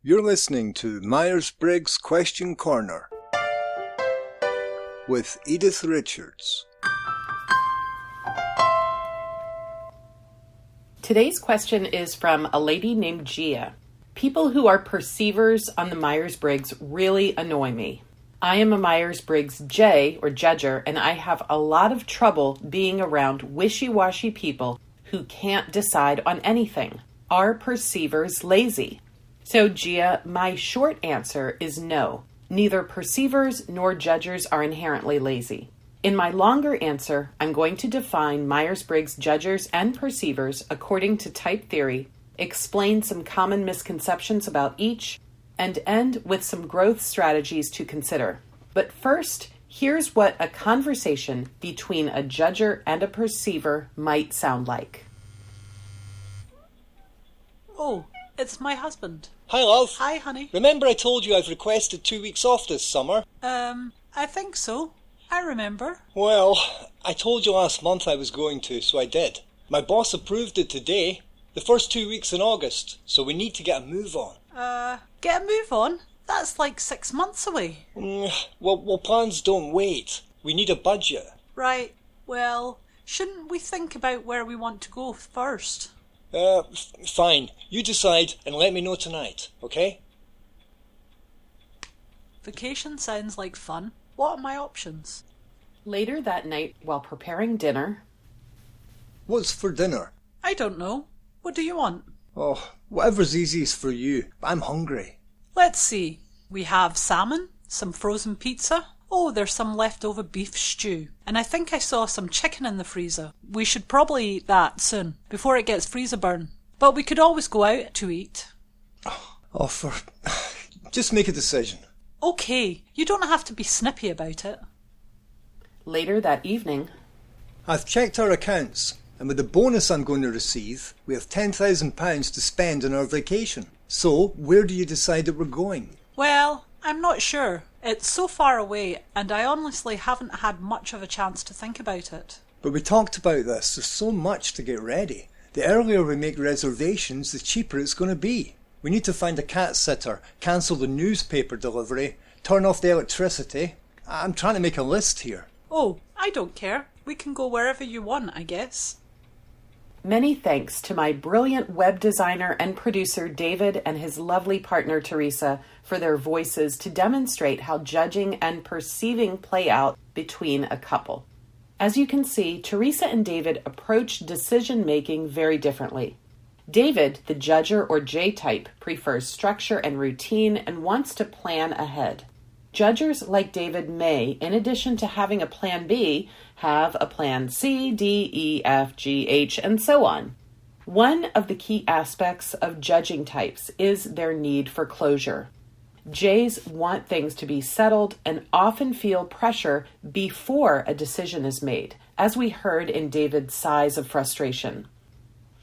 You're listening to Myers-Briggs Question Corner with Edythe Richards. Today's question is from a lady named Gia. People who are perceivers on the Myers-Briggs really annoy me. I am a Myers-Briggs J, or judger, and I have a lot of trouble being around wishy-washy people who can't decide on anything. Are perceivers lazy? So, Gia, my short answer is no. Neither perceivers nor judgers are inherently lazy. In my longer answer, I'm going to define Myers-Briggs judgers and perceivers according to type theory, explain some common misconceptions about each, and end with some growth strategies to consider. But first, here's what a conversation between a judger and a perceiver might sound like. Oh, it's my husband. Hi, love. Hi, honey. Remember I told you I've requested 2 weeks off this summer? I think so. I remember. Well, I told you last month I was going to, so I did. My boss approved it today. The first 2 weeks in August, so we need to get a move on. Get a move on? That's like 6 months away. Well, plans don't wait. We need a budget. Right. Well, shouldn't we think about where we want to go first? Fine. You decide and let me know tonight, okay? Vacation sounds like fun. What are my options? Later that night, while preparing dinner... What's for dinner? I don't know. What do you want? Oh, whatever's easiest for you. I'm hungry. Let's see. We have salmon, some frozen pizza. Oh, there's some leftover beef stew. And I think I saw some chicken in the freezer. We should probably eat that soon, before it gets freezer burn. But we could always go out to eat. Just make a decision. Okay, you don't have to be snippy about it. Later that evening... I've checked our accounts, and with the bonus I'm going to receive, we have £10,000 to spend on our vacation. So, where do you decide that we're going? Well, I'm not sure. It's so far away, and I honestly haven't had much of a chance to think about it. But we talked about this. There's so much to get ready. The earlier we make reservations, the cheaper it's going to be. We need to find a cat sitter, cancel the newspaper delivery, turn off the electricity. I'm trying to make a list here. Oh, I don't care. We can go wherever you want, I guess. Many thanks to my brilliant web designer and producer David and his lovely partner Teresa for their voices to demonstrate how judging and perceiving play out between a couple. As you can see, Teresa and David approach decision-making very differently. David, the judger or J-type, prefers structure and routine and wants to plan ahead. Judgers like David may, in addition to having a plan B, have a plan C, D, E, F, G, H, and so on. One of the key aspects of judging types is their need for closure. J's want things to be settled and often feel pressure before a decision is made, as we heard in David's sighs of frustration.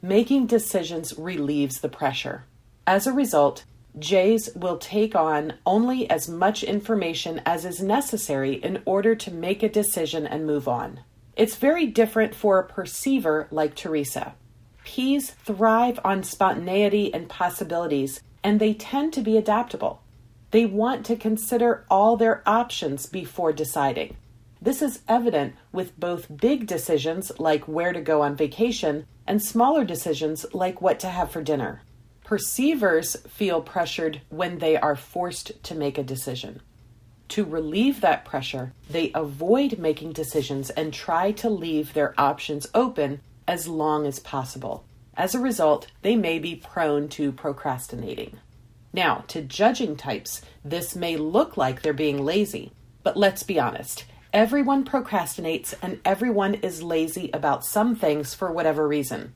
Making decisions relieves the pressure. As a result, J's will take on only as much information as is necessary in order to make a decision and move on. It's very different for a perceiver like Teresa. P's thrive on spontaneity and possibilities, and they tend to be adaptable. They want to consider all their options before deciding. This is evident with both big decisions like where to go on vacation and smaller decisions like what to have for dinner. Perceivers feel pressured when they are forced to make a decision. To relieve that pressure, they avoid making decisions and try to leave their options open as long as possible. As a result, they may be prone to procrastinating. Now, to judging types, this may look like they're being lazy, but let's be honest. Everyone procrastinates and everyone is lazy about some things for whatever reason.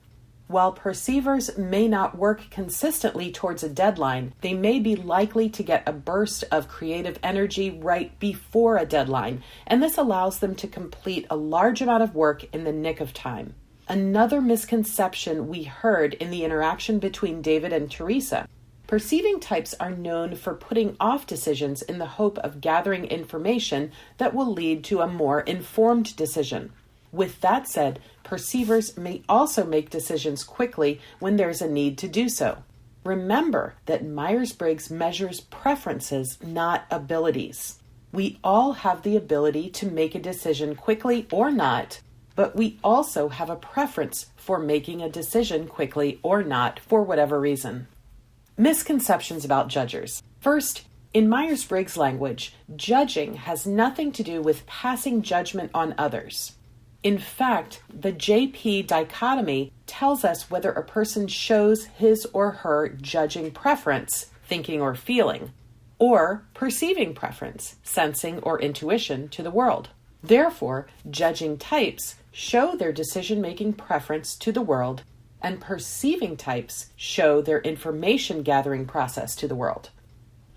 While perceivers may not work consistently towards a deadline, they may be likely to get a burst of creative energy right before a deadline, and this allows them to complete a large amount of work in the nick of time. Another misconception we heard in the interaction between David and Teresa. Perceiving types are known for putting off decisions in the hope of gathering information that will lead to a more informed decision. With that said, perceivers may also make decisions quickly when there's a need to do so. Remember that Myers-Briggs measures preferences, not abilities. We all have the ability to make a decision quickly or not, but we also have a preference for making a decision quickly or not for whatever reason. Misconceptions about judgers. First, in Myers-Briggs language, judging has nothing to do with passing judgment on others. In fact, the JP dichotomy tells us whether a person shows his or her judging preference, thinking or feeling, or perceiving preference, sensing or intuition to the world. Therefore, judging types show their decision-making preference to the world, and perceiving types show their information-gathering process to the world.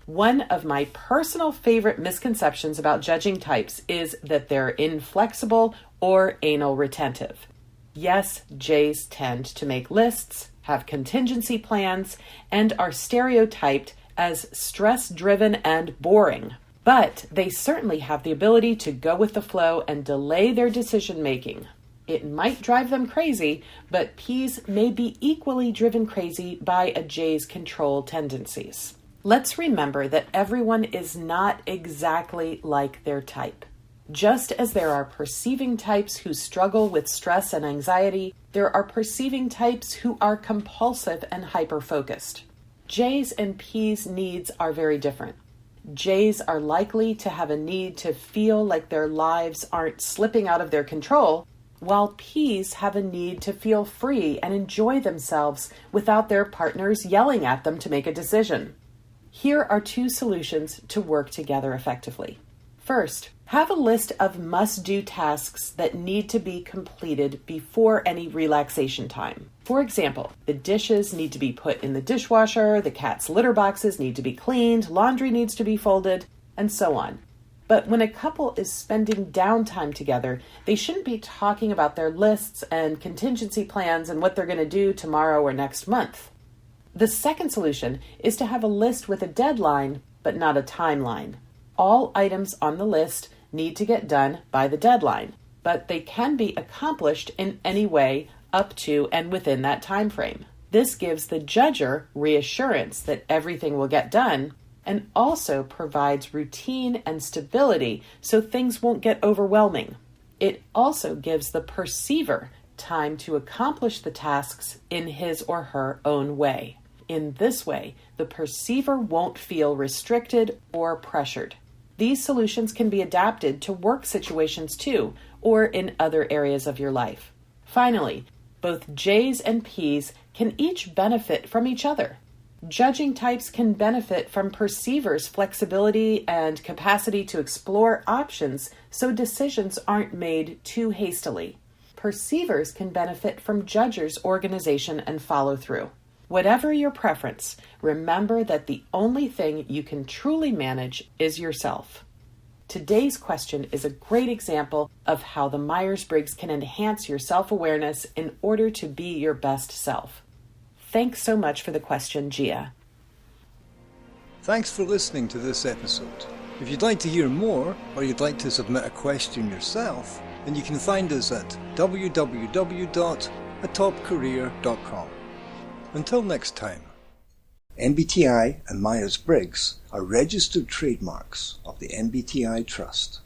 One of my personal favorite misconceptions about judging types is that they're inflexible or anal retentive. Yes, J's tend to make lists, have contingency plans, and are stereotyped as stress-driven and boring. But they certainly have the ability to go with the flow and delay their decision-making. It might drive them crazy, but P's may be equally driven crazy by a J's control tendencies. Let's remember that everyone is not exactly like their type. Just as there are perceiving types who struggle with stress and anxiety, there are perceiving types who are compulsive and hyper-focused. J's and P's needs are very different. J's are likely to have a need to feel like their lives aren't slipping out of their control, while P's have a need to feel free and enjoy themselves without their partners yelling at them to make a decision. Here are two solutions to work together effectively. First, have a list of must-do tasks that need to be completed before any relaxation time. For example, the dishes need to be put in the dishwasher, the cat's litter boxes need to be cleaned, laundry needs to be folded, and so on. But when a couple is spending downtime together, they shouldn't be talking about their lists and contingency plans and what they're going to do tomorrow or next month. The second solution is to have a list with a deadline, but not a timeline. All items on the list need to get done by the deadline, but they can be accomplished in any way up to and within that time frame. This gives the judger reassurance that everything will get done and also provides routine and stability so things won't get overwhelming. It also gives the perceiver time to accomplish the tasks in his or her own way. In this way, the perceiver won't feel restricted or pressured. These solutions can be adapted to work situations too, or in other areas of your life. Finally, both J's and P's can each benefit from each other. Judging types can benefit from perceivers' flexibility and capacity to explore options so decisions aren't made too hastily. Perceivers can benefit from judgers' organization and follow-through. Whatever your preference, remember that the only thing you can truly manage is yourself. Today's question is a great example of how the Myers-Briggs can enhance your self-awareness in order to be your best self. Thanks so much for the question, Gia. Thanks for listening to this episode. If you'd like to hear more, or you'd like to submit a question yourself, then you can find us at www.atopcareer.com. Until next time. MBTI and Myers-Briggs are registered trademarks of the MBTI Trust.